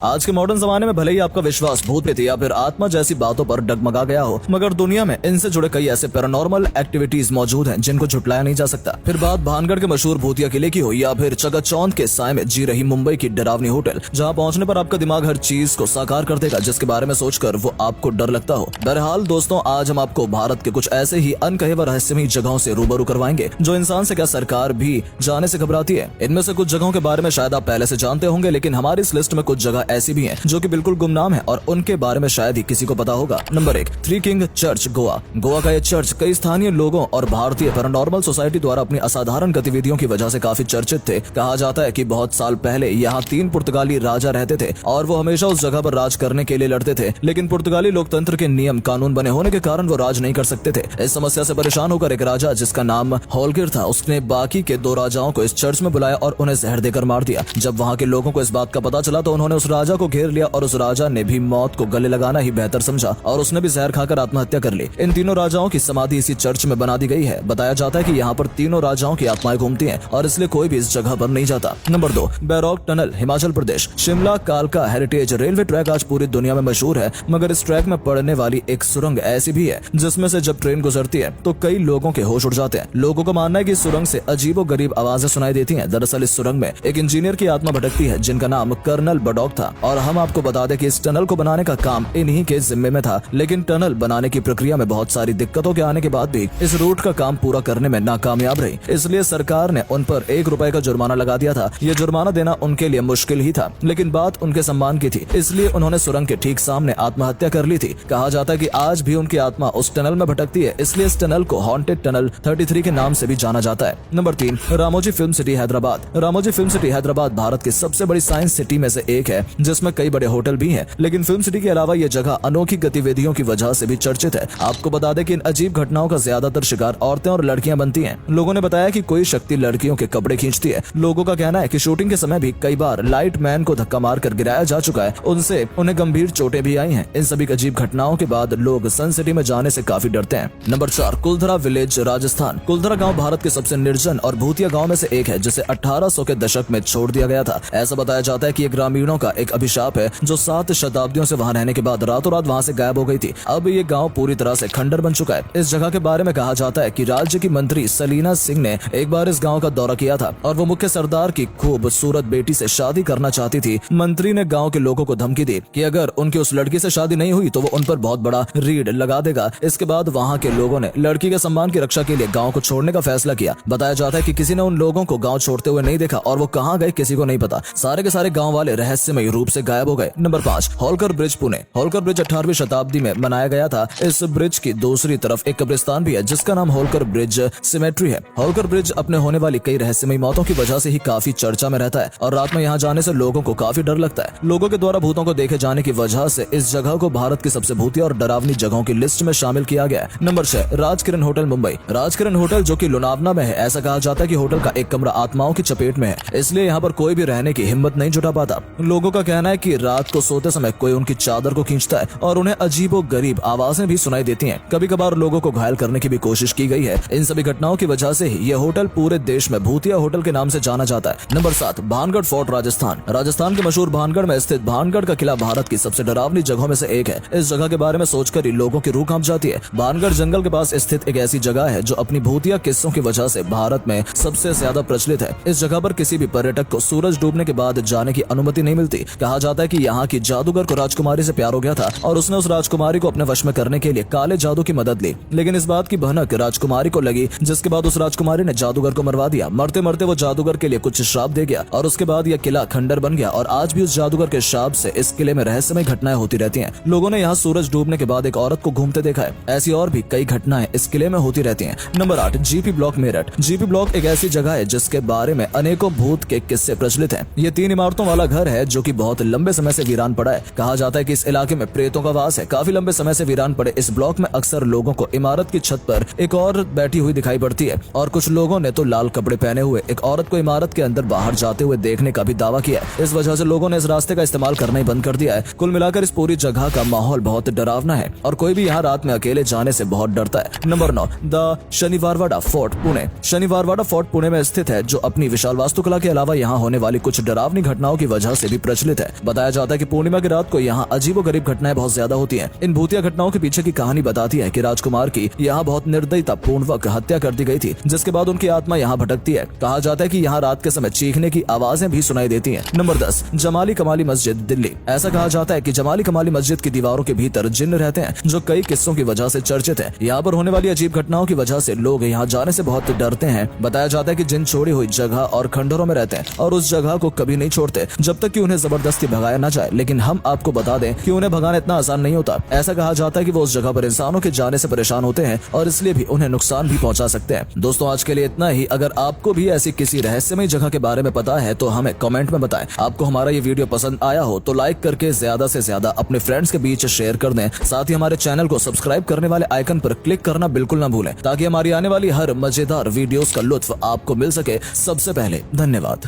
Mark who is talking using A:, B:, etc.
A: आज के मॉडर्न जमाने में भले ही आपका विश्वास भूत प्रेत या फिर आत्मा जैसी बातों पर डगमगा गया हो, मगर दुनिया में इनसे जुड़े कई ऐसे पैरानॉर्मल एक्टिविटीज मौजूद हैं जिनको झुटलाया नहीं जा सकता। फिर बात भानगढ़ के मशहूर भूतिया किले की हो या फिर चकाचौंध के साय में जी रही मुंबई की डरावनी होटल, जहां पहुंचने पर आपका दिमाग हर चीज को साकार कर देगा जिसके बारे में सोचकर वो आपको डर लगता हो। बहरहाल दोस्तों, आज हम आपको भारत के कुछ ऐसे ही अनकहे व रहस्यमयी जगहों से रूबरू करवाएंगे जो इंसान से क्या सरकार भी जाने से घबराती है। इनमें से कुछ जगहों के बारे में शायद आप पहले से जानते होंगे, लेकिन हमारी इस लिस्ट में कुछ जगह ऐसी भी हैं जो कि बिल्कुल गुमनाम है और उनके बारे में शायद ही किसी को पता होगा। Number 1, three king church, Goa. Goa का यह चर्च कई स्थानीय लोगों और भारतीय पैरानॉर्मल सोसाइटी द्वारा अपनी असाधारण गतिविधियों की वजह से काफी चर्चित थे। कहा जाता है कि बहुत साल पहले यहाँ 3 पुर्तगाली राजा रहते थे और वो हमेशा उस जगह पर राज करने के लिए लड़ते थे, लेकिन पुर्तगाली लोकतंत्र के नियम कानून बने होने के कारण वो राज नहीं कर सकते थे। इस समस्या से परेशान होकर एक राजा जिसका नाम होलगिर था, उसने बाकी के 2 राजाओं को इस चर्च में बुलाया और उन्हें जहर देकर मार दिया। जब वहाँ के लोगों को इस बात का पता चला तो उन्होंने उस राजा को घेर लिया और उस राजा ने भी मौत को गले लगाना ही बेहतर समझा और उसने भी जहर खाकर आत्महत्या कर ली। इन तीनों राजाओं की समाधि इसी चर्च में बना दी गई है। बताया जाता है कि यहाँ पर तीनों राजाओं की आत्माएं घूमती हैं और इसलिए कोई भी इस जगह पर नहीं जाता। Number 2, बैरॉक tunnel, Himachal Pradesh. शिमला कालका हेरिटेज रेलवे ट्रैक आज पूरी दुनिया में मशहूर है, मगर इस ट्रैक में पड़ने वाली एक सुरंग ऐसी भी है जिसमें से जब ट्रेन गुजरती है तो कई लोगों के होश उड़ जाते हैं। लोगों का मानना है कि इस सुरंग से अजीबो गरीब आवाजें सुनाई देती हैं। दरअसल इस सुरंग में एक इंजीनियर की आत्मा भटकती है जिनका नाम कर्नल बडॉक था और हम आपको बता दें कि इस टनल को बनाने का काम इन्हीं के जिम्मे में था, लेकिन टनल बनाने की प्रक्रिया में बहुत सारी दिक्कतों के आने के बाद भी इस रूट का काम पूरा करने में नाकामयाब रही। इसलिए सरकार ने उन पर 1 रुपए का जुर्माना लगा दिया था। ये जुर्माना देना उनके लिए मुश्किल ही था, लेकिन बात उनके सम्मान की थी, इसलिए उन्होंने सुरंग के ठीक सामने आत्महत्या कर ली थी। कहा जाता है कि आज भी उनकी आत्मा उस टनल में भटकती है, इसलिए इस टनल को हॉन्टेड टनल 33 के नाम से भी जाना जाता है। Number 3, Ramoji film city, Hyderabad. Ramoji film city Hyderabad Bharat की सबसे बड़ी साइंस सिटी में से एक है, जिसमें कई बड़े होटल भी हैं, लेकिन फिल्म सिटी के अलावा ये जगह अनोखी गतिविधियों की वजह से भी चर्चित है। आपको बता दें कि इन अजीब घटनाओं का ज्यादातर शिकार औरतें और लड़कियां बनती हैं। लोगों ने बताया कि कोई शक्ति लड़कियों के कपड़े खींचती है। लोगों का कहना है कि शूटिंग के समय भी कई बार लाइट मैन को धक्का मारकर गिराया जा चुका है, उनसे उन्हें गंभीर चोटें भी आई हैं। इन सभी अजीब घटनाओं के बाद लोग सन सिटी में जाने से काफी डरते हैं। Number 4, Kuldhara village, Rajasthan. कुलधरा गाँव भारत के सबसे निर्जन और भूतिया गाँव में से एक है, जिसे 1800 के दशक में छोड़ दिया गया था। ऐसा बताया जाता है कि ये ग्रामीणों का एक अभिशाप है जो 7 शताब्दियों से वहाँ रहने के बाद रातों रात वहाँ से गायब हो गई थी। अब ये गांव पूरी तरह से खंडर बन चुका है। इस जगह के बारे में कहा जाता है कि राज्य की मंत्री सलीना सिंह ने एक बार इस गांव का दौरा किया था और वो मुख्य सरदार की खूबसूरत बेटी से शादी करना चाहती थी। मंत्री ने गांव के लोगों को धमकी दी कि अगर उनकी उस लड़की से शादी नहीं हुई तो वो उन पर बहुत बड़ा रीढ़ लगा देगा। इसके बाद वहाँ के लोगों ने लड़की के सम्मान की रक्षा के लिए गाँव को छोड़ने का फैसला किया। बताया जाता है कि किसी ने उन लोगों को गाँव छोड़ते हुए नहीं देखा और वो कहाँ गए किसी को नहीं पता। सारे के सारे गाँव वाले रहस्यमय रूप से गायब हो गए। Number 5, Holkar bridge, Pune. Holkar bridge 18वीं शताब्दी में बनाया गया था। इस ब्रिज की दूसरी तरफ एक कब्रिस्तान भी है जिसका नाम होलकर ब्रिज सिमेट्री है। होलकर ब्रिज अपने होने वाली कई रहस्यमयी मौतों की वजह से ही काफी चर्चा में रहता है और रात में यहाँ जाने से लोगों को काफी डर लगता है। लोगों के द्वारा भूतों को देखे जाने की वजह से इस जगह को भारत की सबसे भूतिया और डरावनी जगहों की लिस्ट में शामिल किया गया है। Number 6, Rajkiran hotel, Mumbai. Rajkiran hotel जो कि लोनावला में है। ऐसा कहा जाता है कि होटल का एक कमरा आत्माओं की चपेट में है, इसलिए यहाँ पर कोई भी रहने की हिम्मत नहीं जुटा पाता। लोगों का कहना है कि रात को सोते समय कोई उनकी चादर को खींचता है और उन्हें अजीबो गरीब आवाजें भी सुनाई देती हैं। कभी कभार लोगों को घायल करने की भी कोशिश की गई है। इन सभी घटनाओं की वजह से ही यह होटल पूरे देश में भूतिया होटल के नाम से जाना जाता है। Number 7, Bhangarh fort, Rajasthan. राजस्थान के मशहूर भानगढ़ में स्थित भानगढ़ का किला भारत की सबसे डरावनी जगहों में से एक है। इस जगह के बारे में सोचकर ही लोगों की रूह कांप जाती है। भानगढ़ जंगल के पास स्थित एक ऐसी जगह है जो अपनी भूतिया किस्सों की वजह से भारत में सबसे ज्यादा प्रचलित है। इस जगह पर किसी भी पर्यटक को सूरज डूबने के बाद जाने की अनुमति नहीं मिलती। कहा जाता है कि यहाँ की जादूगर को राजकुमारी से प्यार हो गया था और उसने उस राजकुमारी को अपने वश में करने के लिए काले जादू की मदद ली, लेकिन इस बात की भनक राजकुमारी को लगी, जिसके बाद उस राजकुमारी ने जादूगर को मरवा दिया। मरते मरते वो जादूगर के लिए कुछ श्राप दे गया और उसके बाद यह किला खंडर बन गया और आज भी उस जादूगर के श्राप से इस किले में रहस्यमय घटनाएं होती रहती हैं। लोगों ने यहाँ सूरज डूबने के बाद एक औरत को घूमते देखा है। ऐसी और भी कई घटनाएं इस किले में होती रहती हैं। Number 8, GP block, Meerut. GP block एक ऐसी जगह है जिसके बारे में अनेकों भूत के किस्से प्रचलित हैं। ये 3 इमारतों वाला घर है जो कि बहुत लंबे समय से वीरान पड़ा है। कहा जाता है कि इस इलाके में प्रेतों का वास है। काफी लंबे समय से वीरान पड़े इस ब्लॉक में अक्सर लोगों को इमारत की छत पर एक औरत बैठी हुई दिखाई पड़ती है और कुछ लोगों ने तो लाल कपड़े पहने हुए एक औरत को इमारत के अंदर बाहर जाते हुए देखने का भी दावा किया है। इस वजह से लोगों ने इस रास्ते का इस्तेमाल करना ही बंद कर दिया है। कुल मिलाकर इस पूरी जगह का माहौल बहुत डरावना है और कोई भी यहाँ रात में अकेले जाने से बहुत डरता है। Number 9, the Shaniwar Wada fort, Pune. Shaniwar Wada fort Pune में स्थित है जो अपनी विशाल वास्तुकला के अलावा यहाँ होने वाली कुछ डरावनी घटनाओं की वजह से भी प्रचलित प्रचलित है। बताया जाता है कि पूर्णिमा की रात को यहाँ अजीबोगरीब घटनाएं बहुत ज्यादा होती हैं। इन भूतिया घटनाओं के पीछे की कहानी बताती है कि राजकुमार की यहाँ बहुत निर्दयता पूर्वक हत्या कर दी गई थी, जिसके बाद उनकी आत्मा यहाँ भटकती है। कहा जाता है कि यहाँ रात के समय चीखने की आवाजें भी सुनाई देती हैं। नंबर 10, जमाली कमाली मस्जिद, दिल्ली। ऐसा कहा जाता है कि जमाली कमाली मस्जिद की दीवारों के भीतर जिन्न रहते हैं, जो कई किस्सों की वजह से चर्चित है। यहाँ पर होने वाली अजीब घटनाओं की वजह से लोग यहाँ जाने से बहुत डरते हैं। बताया जाता है कि जिन छोड़ी हुई जगह और खंडरों में रहते हैं और उस जगह को कभी नहीं छोड़ते जब तक कि उन्हें जबरदस्ती भगाया न जाए। लेकिन हम आपको बता दें कि उन्हें भगाना इतना आसान नहीं होता। ऐसा कहा जाता है कि वो उस जगह पर इंसानों के जाने से परेशान होते हैं और इसलिए भी उन्हें नुकसान भी पहुंचा सकते हैं। दोस्तों, आज के लिए इतना ही। अगर आपको भी ऐसी किसी रहस्यमय जगह के बारे में पता है तो हमें कमेंट में बताएं। आपको हमारा ये वीडियो पसंद आया हो तो लाइक करके ज्यादा से ज्यादा अपने फ्रेंड्स के बीच शेयर कर दें। साथ ही हमारे चैनल को सब्सक्राइब करने वाले आइकन पर क्लिक करना बिल्कुल न भूलें, ताकि हमारी आने वाली हर मजेदार वीडियोस का लुत्फ आपको मिल सके सबसे पहले। धन्यवाद।